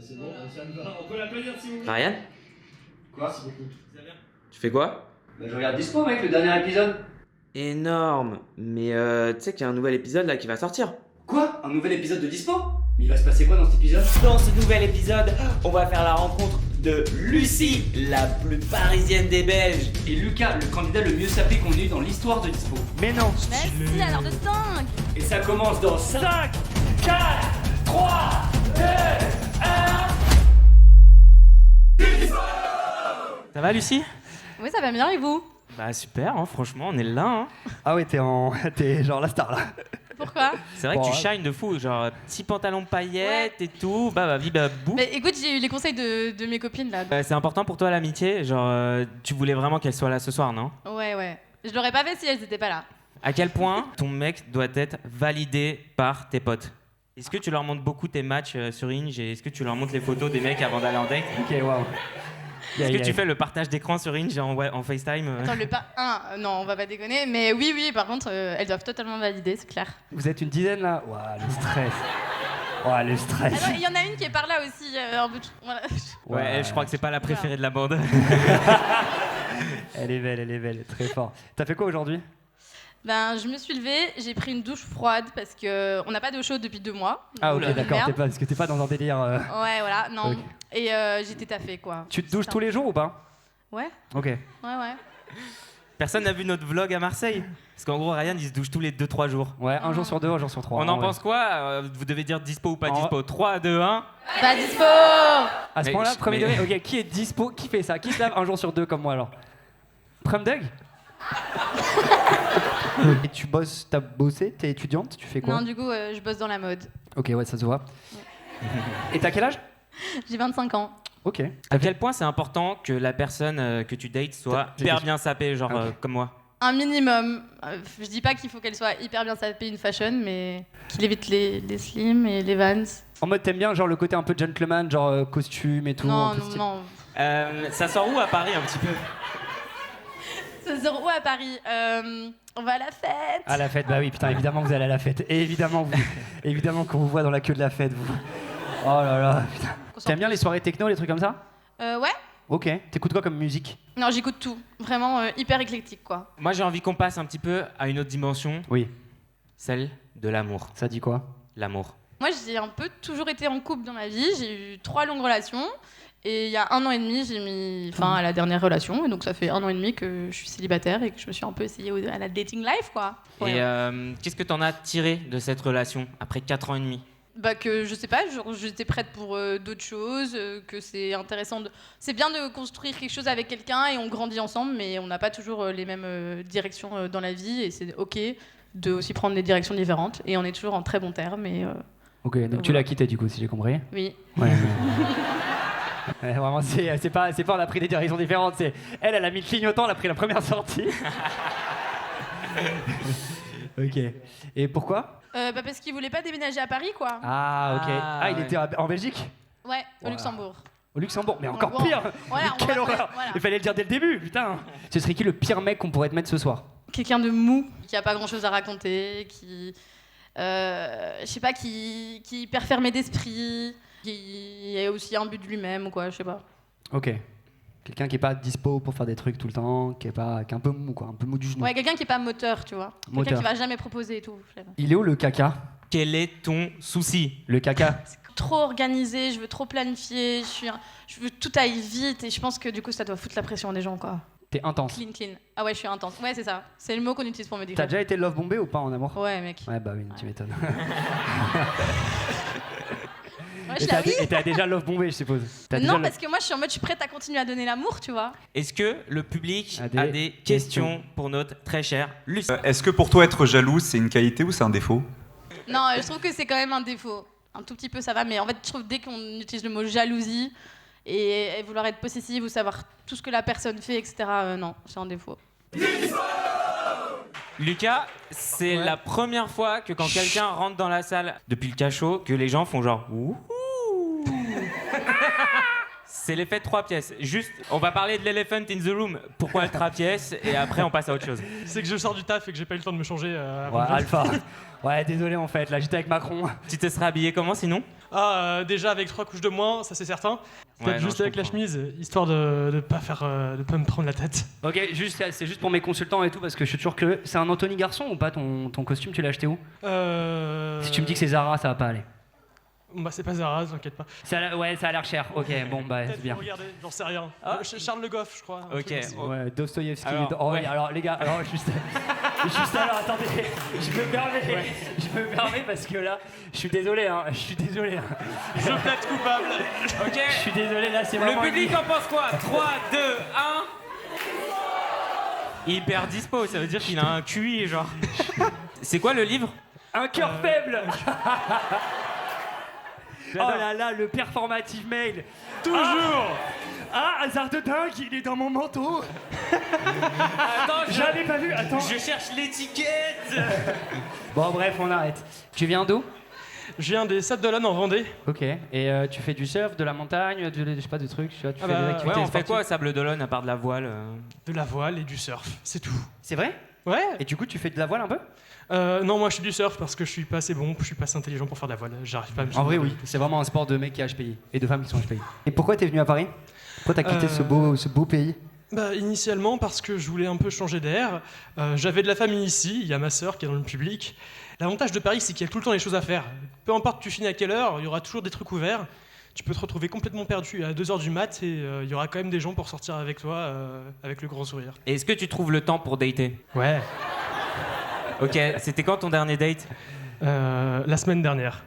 C'est bon, ça me va. On peut l'applaudir si vous voulez. Ryan, Quoi? Merci beaucoup. tu fais quoi? Bah, je regarde Dispo, mec, le dernier épisode. Énorme. Mais tu sais qu'il y a un nouvel épisode là qui va sortir. Quoi? Un nouvel épisode de Dispo? Mais il va se passer quoi dans cet épisode? Dans ce nouvel épisode, on va faire la rencontre de Lucie, la plus parisienne des Belges. Et Lucas, le candidat le mieux sapé qu'on ait eu dans l'histoire de Dispo. Mais non. Merci, alors de 5. Et ça commence dans 5, 4, 3, 2, 1. Ça va, Lucie? Oui, ça va bien, et vous? Bah super, hein, franchement, on est là. Hein. Ah ouais, t'es genre la star là. Pourquoi? C'est vrai Bon, que tu ouais. shines de fou, genre petit pantalon paillettes et tout, bah bou. Mais écoute, j'ai eu les conseils de mes copines là. C'est important pour toi l'amitié, genre tu voulais vraiment qu'elle soit là ce soir, non? Ouais. Je l'aurais pas fait si elles étaient pas là. À quel point ton mec doit être validé par tes potes? Est-ce que tu leur montres beaucoup tes matchs sur Inge et est-ce que tu leur montres les photos des mecs avant d'aller en date? Ok, waouh. Est-ce que tu fais le partage d'écran sur Inge en FaceTime? Attends, non, on va pas déconner. Mais oui, par contre, elles doivent totalement valider, c'est clair. Vous êtes une dizaine là? Ouah, le stress. Ouah, le stress. Ah non, il y en a une qui est par là aussi. Voilà. Ouais, elle, je crois que c'est pas la préférée de la bande. Elle est belle, très fort. T'as fait quoi aujourd'hui? Ben, je me suis levée, j'ai pris une douche froide parce que on n'a pas d'eau chaude depuis 2 mois. Ah ok, Donc, d'accord, merde. parce que t'es pas dans un délire... Ouais, voilà, non. Ok. Et j'étais taffée, quoi. Tu te douches tous les jours ou pas? Ouais. Ok. Personne n'a vu notre vlog à Marseille? Parce qu'en gros, Ryan, il se douche tous les 2-3 jours. Ouais, un jour sur deux, un jour sur trois. On en ouais. pense quoi? Vous devez dire dispo ou pas En- dispo. 3, 2, 1. Pas dispo. À ce Mais point-là, je- premier mais- degré, ok, qui est dispo? Qui fait ça? Qui se lave un jour sur deux comme moi alors? Prum Doug? Et tu bosses, t'as bossé? T'es étudiante? Tu fais quoi? Non, du coup, je bosse dans la mode. Ok, ouais, ça se voit. Et t'as quel âge? J'ai 25 ans. Ok. À quel point c'est important que la personne que tu dates soit J'ai hyper des- bien sapée, genre Ok. comme moi? Un minimum. Je dis pas qu'il faut qu'elle soit hyper bien sapée, une fashion, mais qu'il évite les slims et les Vans. En mode, t'aimes bien genre le côté un peu gentleman, genre costume et tout? Non, un peu non, style- non. Ça sort où à Paris un petit peu? Ça se où à Paris? On va à la fête. À la fête, bah oui, putain, évidemment que vous allez à la fête. Et évidemment, évidemment qu'on vous voit dans la queue de la fête, vous. Oh là là, putain. T'aimes bien les soirées techno, les trucs comme ça? Ouais. Ok. T'écoutes quoi comme musique? Non, j'écoute tout. Vraiment hyper éclectique, quoi. Moi j'ai envie qu'on passe un petit peu à une autre dimension, Oui. celle de l'amour. Ça dit quoi? L'amour. Moi, j'ai un peu toujours été en couple dans ma vie. J'ai eu 3 longues relations. Et il y a 1 an et demi, j'ai mis fin à la dernière relation. Et donc, ça fait 1 an et demi que je suis célibataire et que je me suis un peu essayée à la dating life, quoi. Et Ouais. qu'est-ce que t'en as tiré de cette relation après 4 ans et demi? Bah que je sais pas, genre, j'étais prête pour d'autres choses, que c'est intéressant c'est bien de construire quelque chose avec quelqu'un et on grandit ensemble, mais on n'a pas toujours les mêmes directions dans la vie et c'est ok de aussi prendre des directions différentes et on est toujours en très bons termes et Ok, donc tu l'as quitté du coup, si j'ai compris. oui. Ouais. Ouais, vraiment, c'est pas on a pris des directions différentes, c'est elle a mis le clignotant, elle a pris la première sortie. Ok. Et pourquoi? Bah parce qu'il voulait pas déménager à Paris, quoi. Ah, ok. Ah, il ouais. était en Belgique? Ouais, au Voilà. Luxembourg. Au Luxembourg, mais encore Bon, pire. voilà, Mais on quelle va- horreur. voilà. Il fallait le dire dès le début, putain. Ce serait qui le pire mec qu'on pourrait te mettre ce soir? Quelqu'un de mou, qui a pas grand chose à raconter, qui. Je sais pas, qui est hyper fermé d'esprit, qui a aussi un but de lui-même, ou quoi, je sais pas. Ok. Quelqu'un qui est pas dispo pour faire des trucs tout le temps, qui est un peu mou, quoi, un peu mou du genou. Ouais, quelqu'un qui est pas moteur, tu vois. Quelqu'un Moteur. qui va jamais proposer et tout. je sais pas. Il est où le caca? Quel est ton souci? Le caca? Trop organisé, je veux trop planifier, je veux que tout aille vite et je pense que du coup ça doit foutre la pression des gens, quoi. T'es intense. Clean. Ah ouais, je suis intense. Ouais, c'est ça. C'est le mot qu'on utilise pour me T'as décrire. déjà été love bombé ou pas en amour? Ouais, mec. Ouais, bah oui, tu m'étonnes. Ouais, je Et suis là, oui. t'as déjà love bombé, je suppose. T'as déjà Non, love- parce que moi je suis en mode, je suis prête à continuer à donner l'amour, tu vois. Est-ce que le public A a des des questions pour notre très cher Lucie? Est-ce que pour toi être jaloux c'est une qualité ou c'est un défaut? Non, je trouve que c'est quand même un défaut. Un tout petit peu, ça va, mais en fait, je trouve dès qu'on utilise le mot jalousie et vouloir être possessive ou savoir tout ce que la personne fait, etc., non, c'est un défaut. Lucas, c'est Ouais. la première fois que quand quelqu'un rentre dans la salle depuis le cachot, que les gens font genre ouh. C'est l'effet de 3 pièces. Juste, on va parler de l'elephant in the room. Pourquoi le 3 pièces et après on passe à autre chose. C'est que je sors du taf et que j'ai pas eu le temps de me changer avant Ouais, de venir. Alpha. Ouais, désolé en fait, là j'étais avec Macron. Tu te serais habillé comment sinon? Déjà avec 3 couches de moins, ça c'est certain. Ouais, Peut-être non, juste je avec la comprends. chemise, histoire de pas me prendre la tête. Ok, c'est juste pour mes consultants et tout, parce que je suis toujours curieux. C'est un Anthony Garçon ou pas ton costume, tu l'as acheté où? Si tu me dis que c'est Zara, ça va pas aller. Bah c'est pas Zara, t'inquiète pas. Ouais, ça a l'air cher. Ok, bon, bah c'est Peut-être bien. regardez, j'en sais rien. Charles Le Goff, je crois. un Ok. truc ainsi. Ouais, Dostoïevski. Alors, Oh, ouais. alors les gars, juste alors attendez, je me permets parce que là, je suis désolé. Je plaide coupable. Ok. Je suis désolé, là c'est vraiment. Le public en pense quoi? 3, 2, 1. Hyper dispo, ça veut dire qu'il a un QI, genre. C'est quoi le livre? Un cœur faible. Oh là là, le performative mail. Toujours. Hasard de dingue, il est dans mon manteau. Attends, J'avais pas vu. Attends. je cherche l'étiquette. Bon bref, on arrête. Tu viens d'où? Je viens des Sables d'Olonne en Vendée. Ok. Et tu fais du surf, de la montagne, je sais pas, de trucs. Tu vois, tu Ah fais bah, des Ouais, activités on fait sportives. quoi à Sable d'Olonne à part de la voile De la voile et du surf, c'est tout. C'est vrai? Ouais. Et du coup, tu fais de la voile un peu? Non, moi je suis du surf parce que je suis pas assez bon, je suis pas assez intelligent pour faire de la voile. J'arrive pas à me En vrai, oui. C'est vraiment un sport de mecs qui est HPI et de femmes qui sont HPI. Et pourquoi t'es venu à Paris? Pourquoi t'as quitté ce beau pays? Bah, initialement parce que je voulais un peu changer d'air. J'avais de la famille ici, il y a ma sœur qui est dans le public. L'avantage de Paris, c'est qu'il y a tout le temps des choses à faire. Peu importe tu finis à quelle heure, il y aura toujours des trucs ouverts. Tu peux te retrouver complètement perdu à 2h du mat et il y aura quand même des gens pour sortir avec toi avec le grand sourire. Et est-ce que tu trouves le temps pour dater? Ouais. Ok, c'était quand ton dernier date? La semaine dernière,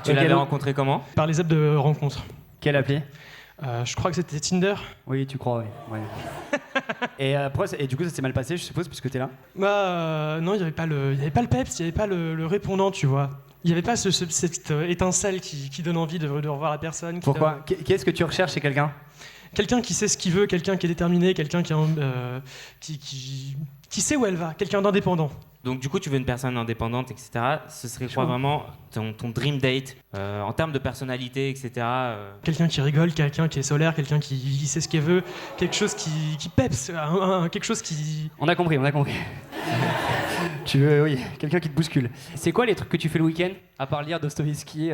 Tu Ok, l'avais donc- rencontré comment? par les apps de rencontre. Quelle appli? Je crois que c'était Tinder. Oui, tu crois, oui. Ouais. Et du coup, ça s'est mal passé, je suppose, puisque t'es là. Bah non, il n'y avait pas le peps, il n'y avait pas le répondant, tu vois. Il n'y avait pas cette étincelle qui donne envie de revoir la personne. Pourquoi? Qu'est-ce que tu recherches chez quelqu'un? Quelqu'un qui sait ce qu'il veut, quelqu'un qui est déterminé, quelqu'un qui sait où elle va, quelqu'un d'indépendant. Donc du coup, tu veux une personne indépendante, etc. Ce serait quoi Chaud. vraiment ton dream date en termes de personnalité, etc. Quelqu'un qui rigole, quelqu'un qui est solaire, quelqu'un qui sait ce qu'elle veut, quelque chose qui peps, quelque chose qui... On a compris. Tu veux, oui, quelqu'un qui te bouscule. C'est quoi les trucs que tu fais le week-end? À part lire Dostoïevski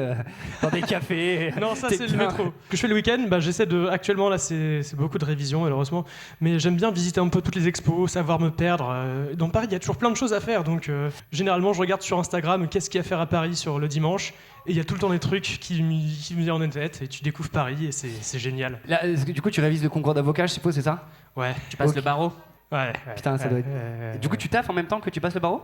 dans des cafés. Non, ça T'es c'est le bien. métro. Que je fais le week-end, bah, j'essaie de... Actuellement là c'est beaucoup de révision malheureusement, mais j'aime bien visiter un peu toutes les expos, savoir me perdre. Dans Paris il y a toujours plein de choses à faire, donc généralement je regarde sur Instagram qu'est-ce qu'il y a à faire à Paris sur le dimanche, et il y a tout le temps des trucs qui me viennent en tête, et tu découvres Paris et c'est génial. Là, du coup, tu révises le concours d'avocat, je suppose, c'est ça? Ouais. Tu passes Ok. le barreau? Ouais. Putain, ça doit être- Et du coup, tu taffes en même temps que tu passes le barreau?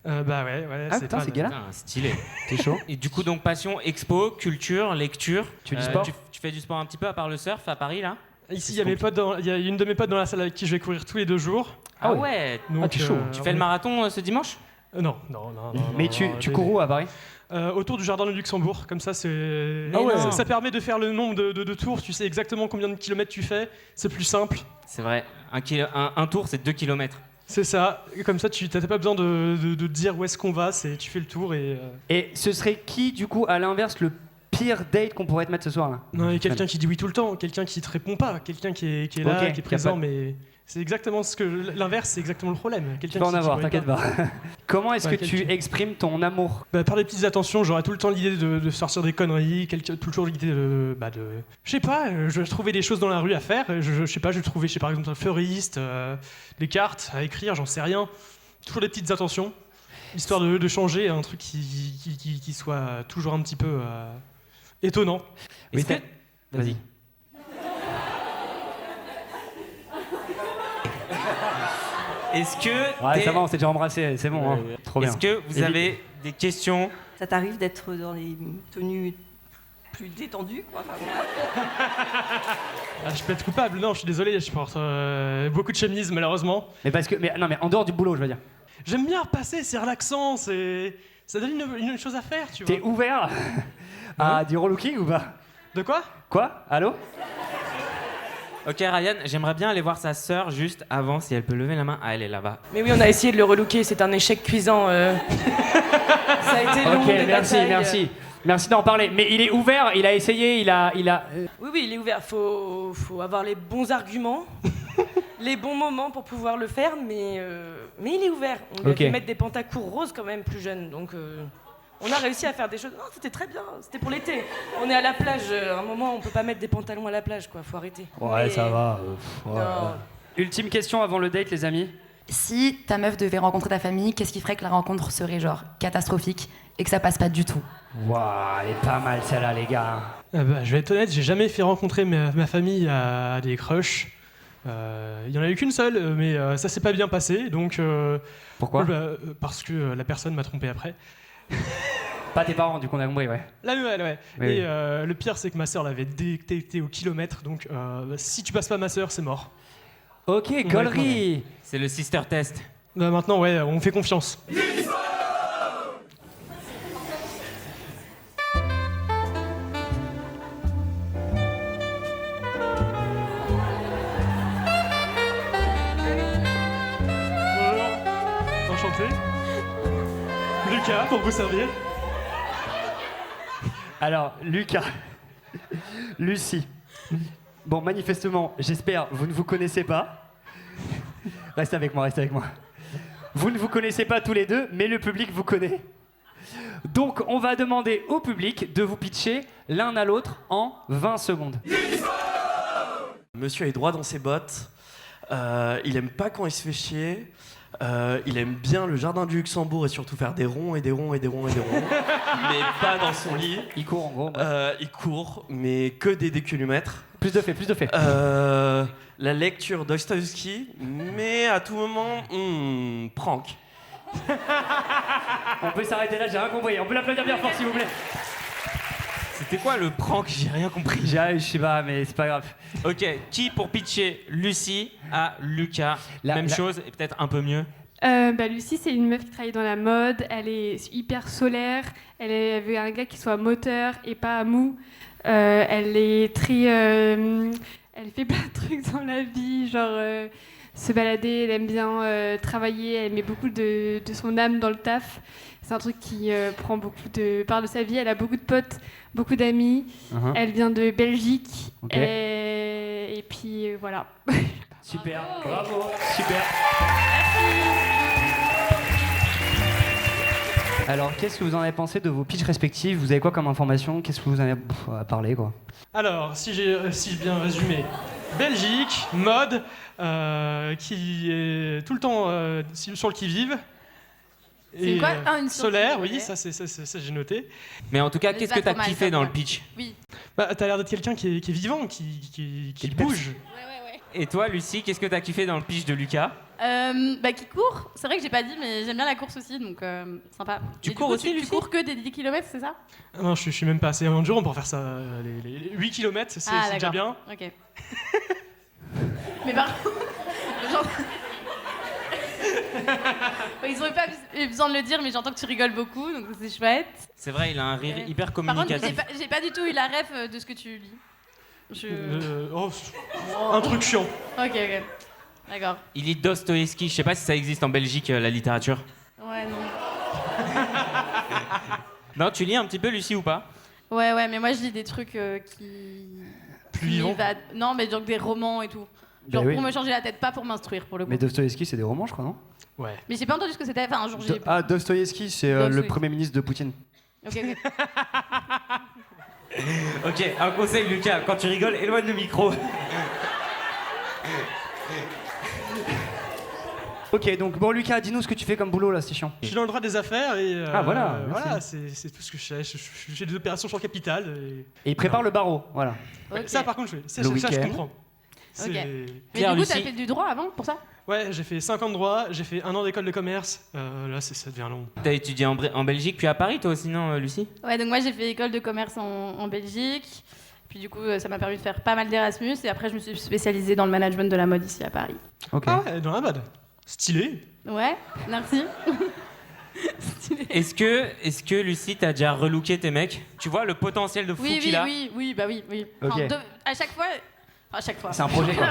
Bah ouais. Ah putain, pas c'est mal. galère. Putain, stylé. T'es chaud? Et du coup, donc passion, expo, culture, lecture. Tu fais du sport? Tu fais du sport un petit peu à part le surf à Paris là? Ici, il y a une de mes potes dans la salle avec qui je vais courir tous les 2 jours. Ah ouais. Donc, t'es chaud. Tu fais le marathon ce dimanche? Non. Mais tu cours où à Paris? Autour du jardin de Luxembourg, comme ça c'est. Ah ouais. Ça permet de faire le nombre de tours, tu sais exactement combien de kilomètres tu fais, c'est plus simple. C'est vrai. Un tour, c'est 2 km. C'est ça, et comme ça tu n'as pas besoin de dire où est-ce qu'on va, tu fais le tour et. Et ce serait qui, du coup, à l'inverse, le pire date qu'on pourrait te mettre ce soir là? Non, il y a quelqu'un qui dit oui tout le temps, quelqu'un qui te répond pas, quelqu'un qui est là, Ok, qui est y a présent, pas- mais c'est exactement ce que. L'inverse, c'est exactement le problème. Tu Quelqu'un vas en qui avoir, dit t'inquiète pas. Comment est-ce Ouais, que tu quelqu'un. exprimes ton amour? Bah, par les petites attentions, j'aurais tout le temps l'idée de sortir des conneries, toujours l'idée de. Je sais pas, je vais trouver des choses dans la rue à faire. Je sais pas, je vais trouver, par exemple, un fleuriste, des cartes à écrire, j'en sais rien. Toujours des petites attentions, histoire de changer un truc qui soit toujours un petit peu étonnant. Mais Est-ce que- Vas-y. Est-ce que Ouais, t'es- ça va, on s'est déjà embrassé, c'est bon, hein. Trop bien. Est-ce que vous avez des questions? Ça t'arrive d'être dans des tenues plus détendues quoi, enfin, voilà. Ah, je peux être coupable, non, je suis désolé, je porte beaucoup de chemises malheureusement. Mais parce que, non, mais en dehors du boulot, je veux dire. J'aime bien repasser, c'est relaxant, ça donne une chose à faire, tu vois. T'es ouvert à du relooking ou pas? De quoi? Quoi? Allô? Ok Ryan, j'aimerais bien aller voir sa sœur juste avant, si elle peut lever la main. Ah, elle est là-bas. Mais oui, on a essayé de le relooker, c'est un échec cuisant. Ça a été long Ok, des merci, batailles. merci. Merci d'en parler. Mais il est ouvert, il a essayé, il a. Oui, il est ouvert. Faut avoir les bons arguments, les bons moments pour pouvoir le faire, mais il est ouvert. On lui a fait mettre des pantacours roses quand même plus jeune, donc on a réussi à faire des choses. Non, c'était très bien, c'était pour l'été. On est à la plage, à un moment on peut pas mettre des pantalons à la plage, quoi. Faut arrêter. Ouais, ça va. Non. Ultime question avant le date, les amis. Si ta meuf devait rencontrer ta famille, qu'est-ce qui ferait que la rencontre serait genre catastrophique et que ça passe pas du tout? Waouh, elle est pas mal celle-là, les gars. Je vais être honnête, j'ai jamais fait rencontrer ma famille à des crushs. Il y en a eu qu'une seule, mais ça s'est pas bien passé, donc... Pourquoi? Parce que la personne m'a trompé après. Pas tes parents, du coup, on a compris, ouais. La nouvelle, ouais. Oui, Et le pire, c'est que ma sœur l'avait détecté au kilomètre, donc si tu passes pas ma sœur, c'est mort. Ok, gaulerie. C'est le sister test. Maintenant, ouais, on fait confiance. Enchanté. Lucas, pour vous servir. Alors, Lucas, Lucie. Bon, manifestement, j'espère, vous ne vous connaissez pas. Reste avec moi, reste avec moi. Vous ne vous connaissez pas tous les deux, mais le public vous connaît. Donc, on va demander au public de vous pitcher l'un à l'autre en 20 secondes. Monsieur est droit dans ses bottes. Il aime pas quand il se fait chier. Il aime bien le jardin du Luxembourg et surtout faire des ronds et des ronds et des ronds et des ronds. Mais pas dans son lit. Il court en gros. Il court, mais que des déculomètres. Plus de faits, plus de faits. La lecture Dostoïevski, mais à tout moment, prank. On peut s'arrêter là, j'ai rien compris. On peut l'applaudir bien fort, s'il vous plaît. C'était quoi le prank? J'ai rien compris. Je sais pas, mais c'est pas grave. Ok, qui pour pitcher Lucie à Lucas? Même chose et peut-être un peu mieux. Lucie, c'est une meuf qui travaille dans la mode. Elle est hyper solaire. Elle veut un gars qui soit moteur et pas mou. Elle est très... elle fait plein de trucs dans la vie, genre se balader. Elle aime bien travailler. Elle met beaucoup de son âme dans le taf. C'est un truc qui prend beaucoup de part de sa vie. Elle a beaucoup de potes, beaucoup d'amis. Elle vient de Belgique. Et puis voilà. Super, bravo, super. Alors, qu'est-ce que vous en avez pensé de vos pitchs respectifs? Vous avez quoi comme information? Qu'est-ce que vous en avez à parler, quoi? Alors, si j'ai bien résumé, Belgique, mode, qui est tout le temps sur le qui-vive. C'est quoi? Une solaire, surprise, oui, ok. ça j'ai noté. Mais en tout cas, Mais qu'est-ce pas que t'as trop mal, kiffé pas dans trop le pitch? Oui. Bah, t'as l'air d'être quelqu'un qui est vivant, qui bouge. Et toi, Lucie, qu'est-ce que t'as kiffé dans le pitch de Lucas? Qui court. C'est vrai que j'ai pas dit, mais j'aime bien la course aussi, donc sympa. Tu Et cours du coup, aussi, tu Lucie? cours que des 10 km, c'est ça? Ah non, je suis même pas assez endurant pour faire ça. Les 8 km, c'est déjà bien. Ok. Mais par contre, genre... Ils auraient pas besoin de le dire, mais j'entends que tu rigoles beaucoup, donc c'est chouette. C'est vrai, il a un rire hyper Par contre, communicatif. j'ai pas du tout eu la ref de ce que tu lis. Un truc chiant. Ok. D'accord. Il lit Dostoïevski. Je sais pas si ça existe en Belgique, la littérature. Ouais, non. Non, tu lis un petit peu, Lucie, ou pas? Ouais, mais moi je lis des trucs qui... Plus vivants. Non, mais genre des romans et tout. Genre pour me changer la tête, pas pour m'instruire, pour le coup. Mais Dostoïevski, c'est des romans, je crois, non? Ouais. Mais j'ai pas entendu ce que c'était. Enfin, un jour j'ai... Dostoïevski, c'est le premier ministre de Poutine. Ok. Ok, un conseil, Lucas, quand tu rigoles, éloigne le micro. Ok, donc bon, Lucas, dis-nous ce que tu fais comme boulot là, c'est chiant. Je suis dans le droit des affaires et voilà, voilà, c'est tout ce que je fais. Je fais des opérations sur le capital. Et il prépare le barreau, voilà. Okay. Ça, par contre, je fais. Ça, Le je week-end. comprends. Ok. Mais Pierre, du coup, t'as Lucie. fait du droit avant pour ça? Ouais, j'ai fait 5 ans de droit, j'ai fait 1 an d'école de commerce. Là, ça devient long. T'as étudié en Belgique, puis à Paris, toi aussi, non, Lucie? Ouais, donc moi j'ai fait école de commerce en Belgique. Puis du coup, ça m'a permis de faire pas mal d'Erasmus. Et après, je me suis spécialisée dans le management de la mode ici à Paris. Ok. Ah ouais, dans la mode. Stylé. Ouais, merci. Est-ce que Lucie, t'as déjà relooké tes mecs? Tu vois le potentiel de fou qu'il a? Oui. Ok. Enfin, à chaque fois. C'est un projet, quoi.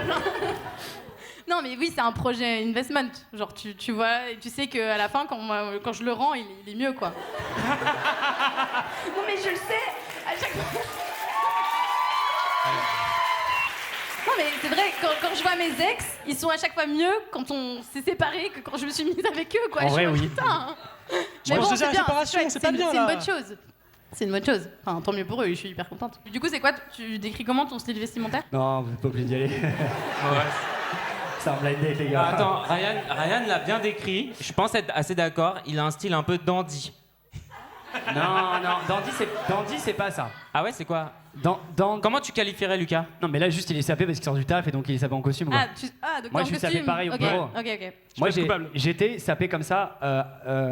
Non, mais oui, c'est un projet investment. Genre, tu vois, et tu sais qu'à la fin, quand je le rends, il est mieux, quoi. Non mais je le sais, à chaque fois. Non mais c'est vrai, quand je vois mes ex, ils sont à chaque fois mieux quand on s'est séparés que quand je me suis mise avec eux, quoi. En Je vrai, suis oui. putain. Je pense déjà à la séparation, chouette, c'est pas bien, c'est là. une bonne chose. C'est une bonne chose. Enfin, tant mieux pour eux, je suis hyper contente. Du coup, c'est quoi, tu décris comment ton style vestimentaire? Non, vous n'êtes pas obligé d'y aller. C'est un blind date, les gars. Attends, Ryan l'a bien décrit. Je pense être assez d'accord. Il a un style un peu dandy. Non, dandy, c'est pas ça. Ah ouais, c'est quoi? Dans... Comment tu qualifierais Lucas? Non, mais là, juste, il est sapé parce qu'il sort du taf et donc il est sapé en costume. Quoi. Donc Moi, en je suis costume. sapé pareil au bureau. Ok. Moi, j'étais sapé comme ça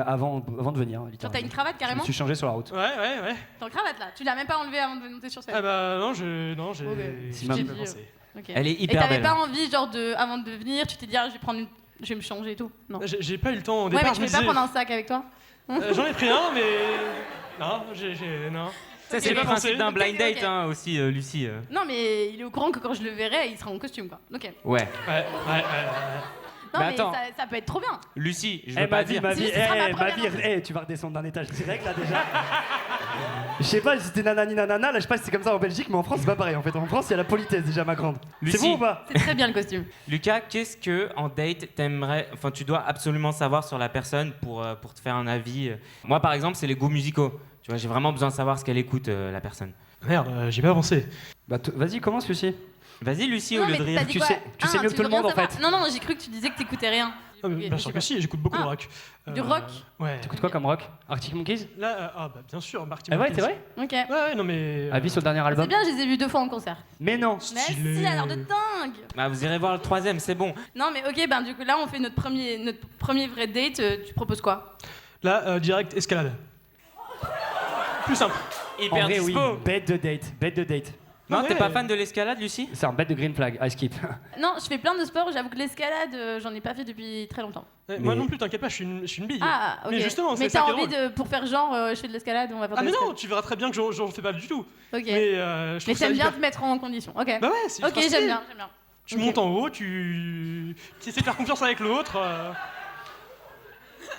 avant de venir. Genre, t'as une cravate Je carrément? me suis changé sur la route. Ouais. T'as une cravate là? Tu l'as même pas enlevée avant de monter sur scène? Ah bah non, j'ai Si, même. pas pensé. Ok. Elle est Et hyper t'avais belle. pas envie, genre, avant de venir, tu t'es dit, je vais prendre je vais me changer et tout? Non. J'ai pas eu le temps au Ouais, départ, mais je tu me peux pas disais... prendre un sac avec toi? J'en ai pris un, mais... Non, non. Ça, c'est J'ai le pas principe pensé. d'un blind Ok, date ok. hein, aussi, Lucie. Non, mais il est au courant que quand je le verrai, il sera en costume, quoi. Ok. Ouais. Ouais. Non, Mais mais attends. ça peut être trop bien. Lucie, je Eh, veux pas ma vie, dire. ma vie, Ce sera ma première tu vas redescendre d'un étage direct là déjà. Je sais pas si c'était nanani nanana, là je sais pas si c'est comme ça en Belgique, mais en France c'est pas pareil en fait. En France il y a la politesse déjà, ma grande. C'est Lucie. bon ou pas? C'est très bien le costume. Lucas, qu'est-ce que en date t'aimerais, enfin tu dois absolument savoir sur la personne pour te faire un avis. Moi par exemple, c'est les goûts musicaux. Tu vois, j'ai vraiment besoin de savoir ce qu'elle écoute la personne. Merde, j'ai pas pensé. Bah vas-y, commence Lucie. Vas-y Lucie Non, au lieu mais de t'as rire. dit Tu quoi? sais mieux que tout le veux rien monde, en savoir. fait. Non, j'ai cru que tu disais que t'écoutais rien. Ah, mais bien sûr que si, j'écoute beaucoup de rock. Du rock? Ouais. T'écoutes quoi comme rock? Arctic Monkeys? Là, bah bien sûr, Martin. Ah ouais, c'est vrai? Ok. Ouais, non mais... Avis sur le dernier C'est album? bien, je les ai vus 2 fois en concert. Mais non. Mais si, à l'heure de dingue. Bah, vous irez voir le troisième, c'est bon. Non, mais ok, ben du coup, là, on fait notre premier vrai date. Tu proposes quoi? Là, direct, escalade. Plus simple. Hyper En vrai, dispo. oui. Bête de date. Non, Ouais. t'es pas fan de l'escalade, Lucie? C'est un bête de green flag, I skip. Non, je fais plein de sports. J'avoue que l'escalade, j'en ai pas fait depuis très longtemps. Moi non plus, t'inquiète pas, je suis une bille. Ah, ok. Mais justement, c'est mais ça t'as qui est envie drôle. pour faire genre, je fais de l'escalade, on va faire Ah de mais non, l'escalade. tu verras très bien que j'en fais pas du tout. Ok. Mais je trouve Mais ça t'aimes bien hyper... te mettre en condition. Ok. Bah ouais, c'est Ok, ultra stylé. j'aime bien. Tu Ok. montes en haut, tu essaies de faire confiance avec l'autre.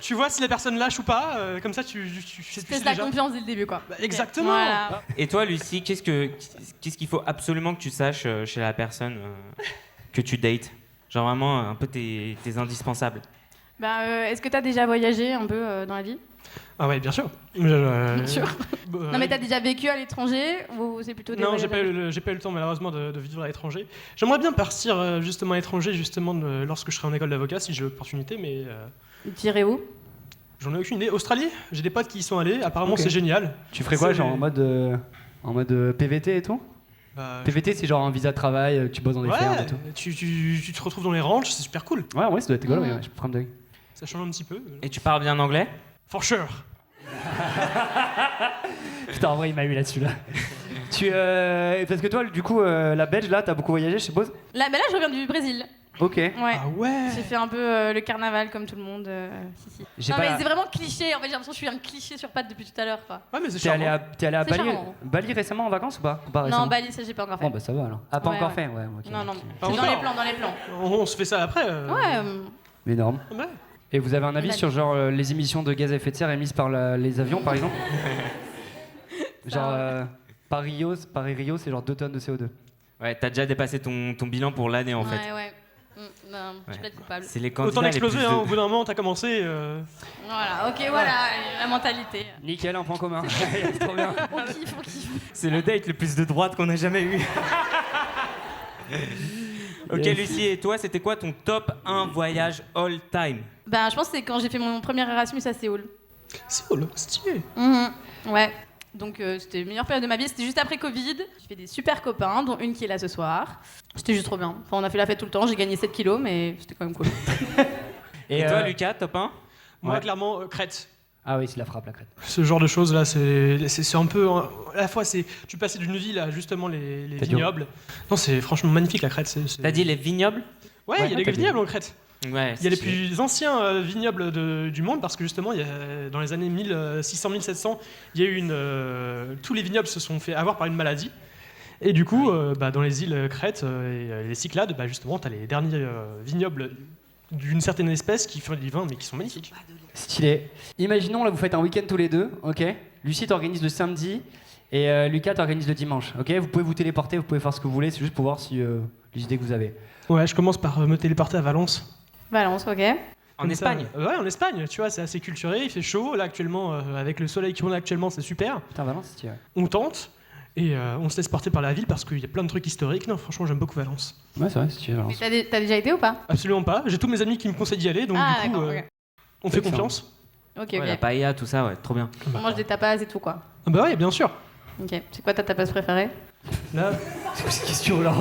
Tu vois si la personne lâche ou pas, comme ça tu sais Fais la déjà. confiance dès le début, quoi. Bah, exactement. Voilà. Et toi, Lucie, qu'est-ce qu'il faut absolument que tu saches chez la personne que tu dates? Genre vraiment un peu tes indispensables. Bah, est-ce que t'as déjà voyagé un peu dans la vie? Ah ouais, bien sûr. Bien sûr. Non, mais t'as déjà vécu à l'étranger ou c'est plutôt des Non, voyages j'ai pas eu le temps malheureusement de vivre à l'étranger. J'aimerais bien partir justement à l'étranger justement lorsque je serai en école d'avocat si j'ai l'opportunité, mais Tu irais où? j'en ai aucune idée. Australie, j'ai des potes qui y sont allés. Apparemment Ok. c'est génial. Tu ferais quoi, C'est- genre en mode PVT et tout? Bah, PVT, c'est genre un visa de travail, tu bosses dans des fermes et ouais, tout. tu te retrouves dans les ranchs, c'est super cool. Ouais, ça doit être rigolo, Mhm. ouais, je prends de Ça change un petit peu. Et tu parles bien anglais? For sure. Putain, en vrai, il m'a eu là-dessus, là. Parce que toi, du coup, la Belge, là, t'as beaucoup voyagé, je suppose? Là, bah là, je reviens du Brésil. Ok. Ouais. Ah ouais. J'ai fait un peu le carnaval comme tout le monde. Si. J'ai Non, pas mais la- c'est vraiment cliché. En fait, j'ai l'impression que je suis un cliché sur pattes depuis tout à l'heure, quoi. Ouais, mais c'est T'es allé charmant. à C'est Bali, charmant. Bali récemment en vacances ou pas? Ou pas Non, récemment Bali, ça, j'ai pas encore fait. Bon, bah ça va alors. Ah, pas Ouais, encore ouais. fait? Ouais, ok. Non, non. Pas C'est dans encore. les plans, dans les plans. On se fait ça après. Ouais. Énorme. Ouais. Et vous avez un avis Bali. sur genre les émissions de gaz à effet de serre émises par les avions, par exemple? Genre, Paris-Rio, c'est genre 2 tonnes de CO2. Ouais, t'as déjà dépassé ton bilan pour l'année en fait. Ouais. Non, je Ouais. plaide coupable. C'est les candidats Autant les l'exploser, plus hein, de- au bout d'un moment t'as commencé. Voilà, ok, voilà, la mentalité. Nickel, un point commun. C'est trop bien. On kiffe. C'est le date le plus de droite qu'on a jamais eu. Ok Yes. Lucie, et toi, c'était quoi ton top 1 voyage all time? Ben, je pense que c'est quand j'ai fait mon premier Erasmus à Séoul. Séoul, stylé. Ouais. Donc c'était la meilleure période de ma vie, c'était juste après Covid. J'ai fait des super copains, dont une qui est là ce soir. C'était juste trop bien. Enfin, on a fait la fête tout le temps, j'ai gagné 7 kilos, mais c'était quand même cool. Et toi Lucas, top 1? Moi Ouais. clairement Crète. Ah oui, c'est la frappe, la crête. Ce genre de choses là, c'est un peu à la fois c'est tu passais d'une ville à justement les T'as dit- vignobles. Non, c'est franchement magnifique la Crète. T'as dit les vignobles? Ouais, il y a t'as des dit. vignobles en Crète. Ouais. Il y a les stylé. plus anciens vignobles du monde parce que justement, il y a, dans les années 1600-1700, il y a eu tous les vignobles se sont fait avoir par une maladie. Et du coup, dans les îles Crète et les Cyclades, justement, tu as les derniers vignobles d'une certaine espèce qui font des vins mais qui sont magnifiques. Stylé. Imaginons, là, vous faites un week-end tous les deux, ok? Lucie t'organise le samedi et Lucas t'organise le dimanche. Ok, vous pouvez vous téléporter, vous pouvez faire ce que vous voulez, c'est juste pour voir si les idées que vous avez. Ouais, je commence par me téléporter à Valence. Valence, ok. En Comme Espagne. ça, ouais, en Espagne, tu vois, c'est assez culturé, il fait chaud, là actuellement, avec le soleil qui monte actuellement, c'est super. Putain, Valence, c'est On tente, et on se laisse porter par la ville parce qu'il y a plein de trucs historiques. Non, franchement, j'aime beaucoup Valence. Ouais, c'est vrai, c'est Valence. Mais t'as déjà été ou pas? Absolument pas, j'ai tous mes amis qui me conseillent d'y aller, donc Ah, du coup, d'accord, ok. on fait confiance. Ok, Ouais, la ok. paella, tout ça, ouais, trop bien. On mange des tapas et tout, quoi. Ah bah ouais, bien sûr. Ok. C'est quoi ta tapas préférée? Là, C'est quoi cette question là?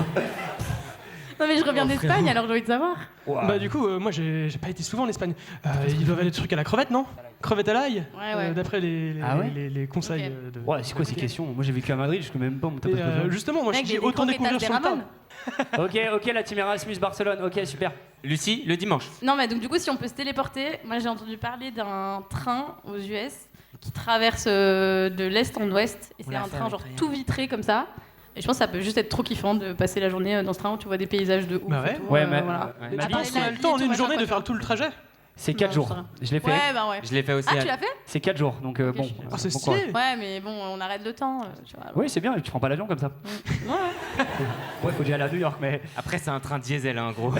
Non, mais je reviens d'Espagne, alors j'ai envie de savoir. bah du coup, moi j'ai pas été souvent en Espagne. Ils doivent aller des trucs à la crevette, non? Crevette à l'ail, Ouais. d'après les Ah ouais les conseils. Ok. De... Ouais, c'est quoi ces questions? Moi j'ai vécu à Madrid, je peux même pas mon Et, tapas préféré. justement, moi je Mec, dis des autant découvrir croquetas sur de le tas. ramen. Ok, la team Erasmus Barcelone, ok, super. Lucie, le dimanche. Non, mais donc du coup, si on peut se téléporter, moi j'ai entendu parler d'un train aux US qui traverse de l'est en ouest. Et On c'est l'a un fait train avec genre Ryan. tout vitré comme ça. Et je pense que ça peut juste être trop kiffant de passer la journée dans ce train où tu vois des paysages de ouf. Bah ouais. et tout, Ouais, mais- voilà. Ouais. Mais Ma tu vie, penses qu'on a la le vie, temps en tout une machin, journée de quoi. faire tout le trajet? C'est 4 Non, jours. ça va. Je l'ai fait. Ouais, bah ouais. Je l'ai fait aussi. Ah, à- tu l'as fait? C'est 4 jours, donc bon. je- Ah, c'est bon courage. stylé. Ouais, mais bon, on arrête le temps, tu vois. Oui, c'est bien, tu prends pas l'avion comme ça. Ouais. Ouais, faut déjà aller à New York, mais. Après, c'est un train diesel, hein, gros.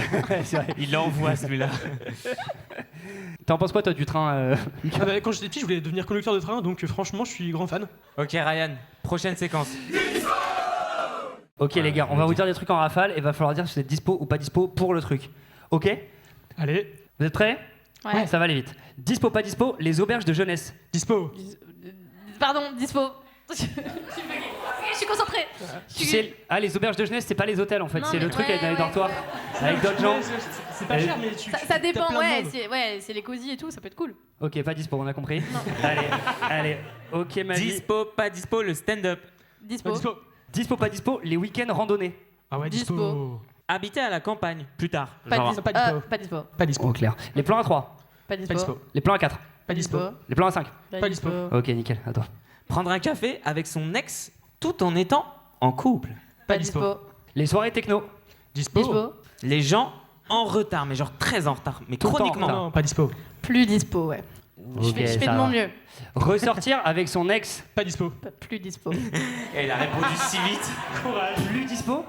c'est vrai. Il l'envoie, celui-là. T'en penses quoi, toi, du train Ah bah, quand j'étais petit, je voulais devenir conducteur de train, donc franchement, je suis grand fan. Ok, Ryan, prochaine séquence. Ok, les gars, on va vous dire des trucs en rafale et va falloir dire si vous êtes dispo ou pas dispo pour le truc. Ok? Allez, Vous êtes prêts? Ouais. Ça va aller vite. Dispo, pas dispo, les auberges de jeunesse. dispo. Pardon, dispo. Je suis concentrée. Tu sais, les auberges de jeunesse, c'est pas les hôtels en fait, Non, c'est mais le truc ouais, avec dans les ouais. dortoirs, avec d'autres gens. C'est pas cher, mais tu. Ça t'as dépend, plein de ouais, monde. c'est les cosy et tout, ça peut être cool. Ok, pas dispo, on a compris. Non. Allez, ok, Mali. Dispo, pas dispo, le stand-up. Dispo. Pas dispo. Dispo, pas dispo, les week-ends randonnées. Ah ouais, dispo. Dispo. Habiter à la campagne, plus tard. Pas Genre, dispo. pas dispo. Pas dispo. Pas dispo. Oh, clair. Les plans à 3, Pas dispo. Pas dispo. les plans à 4, Pas dispo. les plans à 5. Pas dispo. Ok, nickel, à toi. prendre un café avec son ex tout en étant en couple. Pas dispo. dispo. Les soirées techno. Dispo. Dispo. Les gens en retard, mais genre très en retard, mais Tout le temps en chroniquement. retard. Non, pas dispo. Plus dispo, ouais. Je fais Ok, de ça mon va. mieux. Ressortir avec son ex. Pas dispo. Plus dispo. Et elle a répondu si vite. Plus dispo.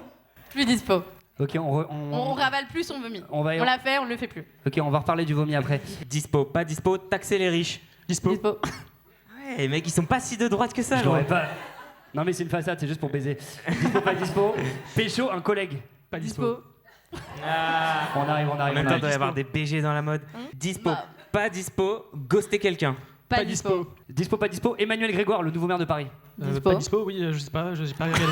Plus dispo. Ok, On ravale plus, on vomit. on va On l'a fait, on le fait plus. Ok, on va reparler du vomi après. Dispo, pas dispo, taxer les riches. Dispo. Dispo. Ouais, les mecs, ils sont pas si de droite que ça. Je gros. l'aurais pas. Non mais c'est une façade, c'est juste pour baiser. Dispo, pas dispo. Pécho, un collègue. Pas dispo. Dispo. Ah. On arrive, on En arrive. même on temps, il arrive. doit y avoir des BG dans la mode. Dispo, Bah. pas dispo, ghoster quelqu'un. Pas dispo. Dispo, pas dispo. Emmanuel Grégoire, le nouveau maire de Paris. Dispo. Pas dispo, oui, je sais pas, j'ai pas regardé.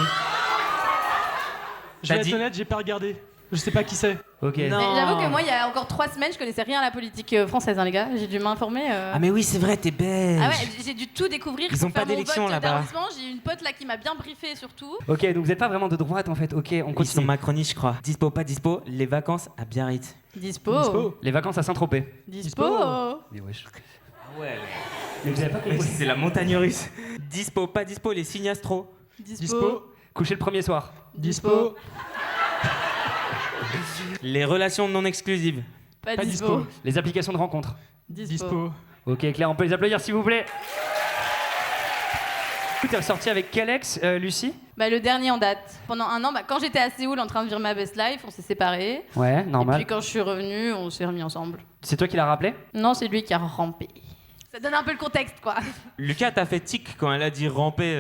Je T'as vais être dit- honnête, j'ai pas regardé. Je sais pas qui c'est. Ok. Non. Mais j'avoue que moi, il y a encore 3 semaines, je connaissais rien à la politique française, hein, les gars. J'ai dû m'informer. Ah mais oui, c'est vrai, t'es belge. Ah ouais, j'ai dû tout découvrir. Ils pour ont pas faire mon d'élection vote là-bas. d'arrondissement. J'ai une pote là qui m'a bien briefé sur tout. Ok, donc vous êtes pas vraiment de droite en fait. Ok, on Ils sont continue. macronistes, je crois. Dispo, pas dispo, les vacances à Biarritz. Dispo. Dispo. Les vacances à Saint-Tropez. Dispo. Mais wesh. Ah ouais. Mais vous avez pas Mais compris. c'est la montagne russe. Dispo, pas dispo, les signes astro. Dispo. Coucher le premier soir. Dispo. Les relations non exclusives. Pas Pas dispo. dispo. Les applications de rencontres. Dispo. Ok, Claire, on peut les applaudir s'il vous plaît. Tu es sorti avec quel ex, Lucie? Bah, le dernier en date. Pendant 1 an, bah, quand j'étais à Séoul en train de vivre ma best life, on s'est séparés. Ouais, Et normal. puis quand je suis revenue, on s'est remis ensemble. C'est toi qui l'as rappelé? Non, c'est lui qui a rampé. Ça donne un peu le contexte, quoi. Lucas, t'as fait tic quand elle a dit ramper.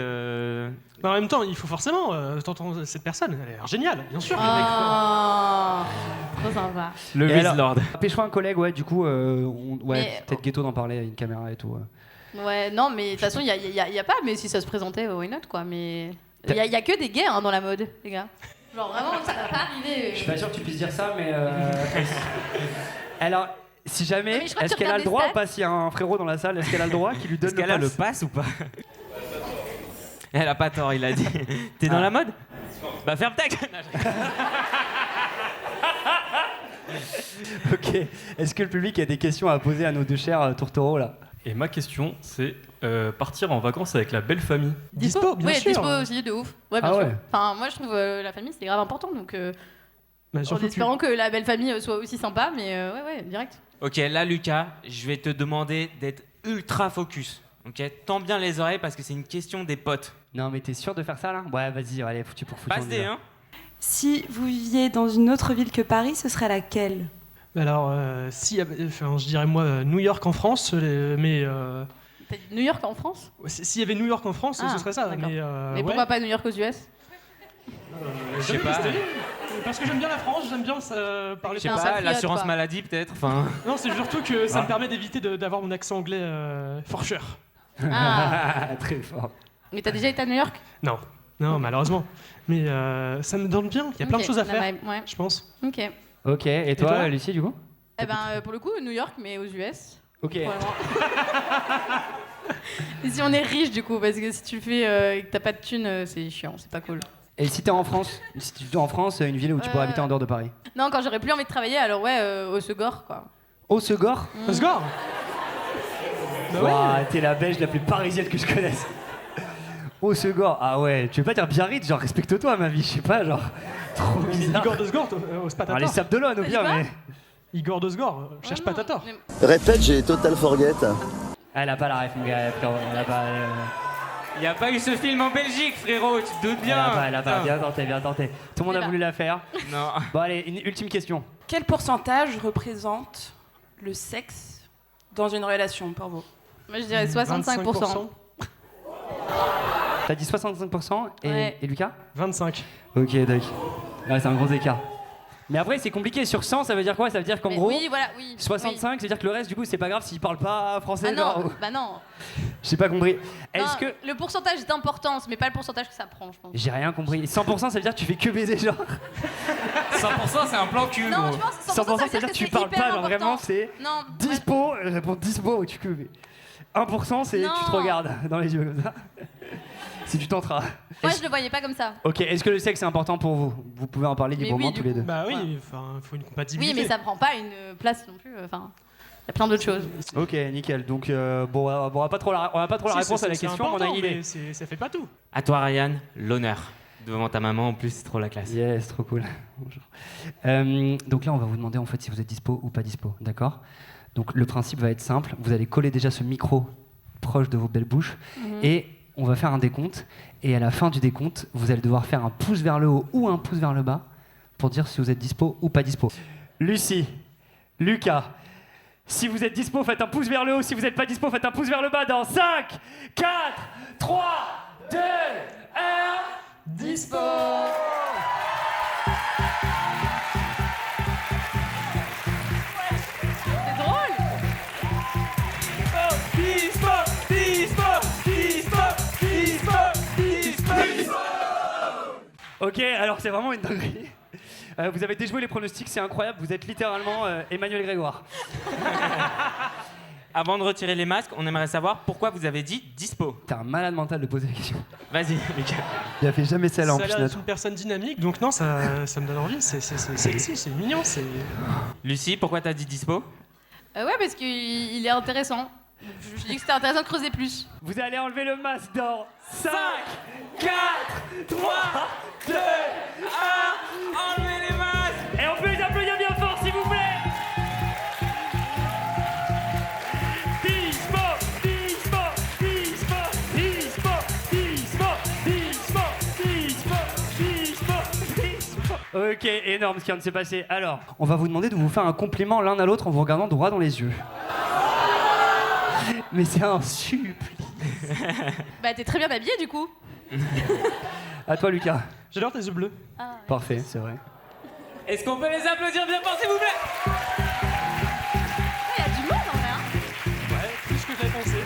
Mais en même temps, il faut forcément t'entendre cette personne. Elle a l'air géniale, bien sûr. Oh, trop sympa. Le Et alors, Lord. Pêche-moi un collègue, ouais, du coup, ouais, Mais- peut-être ghetto d'en parler à une caméra et tout. Ouais, non, mais de toute façon, il y a pas, mais si ça se présentait, why not, quoi. Mais il y a que des gays hein, dans la mode, les gars. Genre vraiment, ça va pas arriver. Je suis pas sûr que tu puisses dire ça, mais. Alors, si jamais, Non, mais je crois que est-ce tu qu'elle a regardes le les droit stats. ou pas? S'il y a un frérot dans la salle, est-ce qu'elle a le droit qu'il lui donne Est-ce qu'elle a le pass ou pas? Elle a pas tort, il a dit. T'es dans la mode? Bah ferme ta gueule. Ok. Est-ce que le public a des questions à poser à nos deux chers tourtereaux là? Et ma question, c'est partir en vacances avec la belle famille. Dispo, bien ouais, sûr. dispo aussi, de ouf. Ouais, bien Ah sûr. ouais. Enfin, moi, je trouve la famille, c'est grave important, donc Bah, en surtout que- espérant que la belle famille soit aussi sympa, mais ouais, direct. Ok, là, Lucas, je vais te demander d'être ultra focus. Ok, tends bien les oreilles parce que c'est une question des potes. Non, mais t'es sûr de faire ça là? Ouais, vas-y, allez, foutu pour foutu. Passe des, hein. Si vous viviez dans une autre ville que Paris, ce serait laquelle? Alors, je dirais moi New York en France, mais T'as dit New York en France? s'il y avait New York en France, ce serait ça. d'accord. Mais Mais pourquoi pas New York aux US? Je sais pas. Parce que j'aime bien la France, j'aime bien parler Je sais français. pas, l'assurance maladie peut-être. Enfin. Non, c'est surtout que ça me permet d'éviter d'avoir mon accent anglais forcheur. Ah. Très fort. Mais t'as déjà été à New York? Non, malheureusement. Mais ça me donne bien. Il y a plein de choses à faire, ouais. je pense. Ok. Ok, et toi, Lucie, du coup? Eh ben, pour le coup, New York, mais aux US. Ok. Et si on est riche, du coup, parce que si tu fais et que t'as pas de thunes, c'est chiant, c'est pas cool. Et si t'es en France? Si tu es en France, une ville où tu pourrais habiter en dehors de Paris? Non, quand j'aurais plus envie de travailler, alors ouais, au Segor, quoi. Au Segor? Au Segor? Bah ouais. T'es la belge la plus parisienne que je connaisse. Au Segor, ah ouais, tu veux pas dire Biarritz, genre respecte-toi ma vie, je sais pas, genre trop bizarre. Igor de Sgor, au Spatator. Les Sables d'Olonne, au pire, mais... Igor de Sgor, cherche Patator. Répète, j'ai total forget. Elle a pas la ref, mon gars, elle a pas... Il n'y a pas eu ce film en Belgique, frérot, tu te doutes bien. Elle a pas, bien tenté. Tout le monde a voulu la faire. Non. Bon allez, une ultime question. Quel pourcentage représente le sexe dans une relation pour vous? Moi, je dirais 65%. T'as dit 65% et Lucas? 25. Ok, d'accord. Ouais, c'est un gros écart. Mais après, c'est compliqué. Sur 100, ça veut dire quoi? Ça veut dire qu'en gros, oui, voilà, oui, 65, oui. c'est-à-dire que le reste, du coup, c'est pas grave s'ils parlent pas français. Ah non, genre... bah non. J'ai pas compris. Est-ce Non, que... Le pourcentage est d'importance, mais pas le pourcentage que ça prend, je pense. J'ai rien compris. 100%, ça veut dire que tu fais que baiser, genre 100% c'est un plan cul, Non, gros. tu penses 100%, ça veut dire que tu c'est parles hyper pas, genre important. vraiment, c'est Non, dispo, elle répond dispo, tu que 1%, c'est Non. tu te regardes dans les yeux comme ça. Si tu tenteras. Moi, je le voyais pas comme ça. Ok, est-ce que le sexe est important pour vous? Vous pouvez en parler librement oui, tous les deux. Bah oui, enfin, faut une compatibilité. Oui, mais ça prend pas une place non plus. Enfin, il y a plein d'autres choses. Ok, nickel. Donc bon, on va pas trop la réponse à la question, mais on a une idée. Ça fait pas tout. À toi, Ryan, l'honneur. Devant ta maman, en plus, c'est trop la classe. Yes, trop cool. Bonjour. Donc là, on va vous demander en fait si vous êtes dispo ou pas dispo, d'accord? Donc le principe va être simple. Vous allez coller déjà ce micro proche de vos belles bouches et on va faire un décompte. Et à la fin du décompte, vous allez devoir faire un pouce vers le haut ou un pouce vers le bas pour dire si vous êtes dispo ou pas dispo. Lucie, Lucas, si vous êtes dispo, faites un pouce vers le haut. Si vous n'êtes pas dispo, faites un pouce vers le bas dans 5, 4, 3, 2, 1... Dispo! C'est drôle! Dispo! Ok, alors c'est vraiment une dinguerie. Vous avez déjoué les pronostics, c'est incroyable. Vous êtes littéralement Emmanuel Grégoire. Avant de retirer les masques, on aimerait savoir pourquoi vous avez dit dispo. T'es un malade mental de poser la question. Vas-y, Lucas. Il a fait jamais celle-là en Ça a plus. l'air d'être une personne dynamique, donc non, ça me donne envie. C'est sexy, c'est mignon. Lucie, pourquoi t'as dit dispo? Ouais, parce qu'il est intéressant. Je dis que c'était intéressant de creuser plus. Vous allez enlever le masque dans 5, 4, 3, 2, 1. Enlevez les masques! Et on peut les applaudir bien fort, s'il vous plaît. Dispo, dispo, dispo, dispo, dispo, dispo, dispo, dispo, dispo. Ok, énorme ce qui vient de se passer. Alors, on va vous demander de vous faire un compliment l'un à l'autre en vous regardant droit dans les yeux. Mais c'est un supplice. Bah, t'es très bien habillé du coup. À toi, Lucas. J'adore tes yeux bleus. Ah, ouais. Parfait, c'est vrai. Est-ce qu'on peut les applaudir bien fort, s'il vous plaît? Il y a du monde en vrai. Hein. Ouais, plus que j'avais pensé.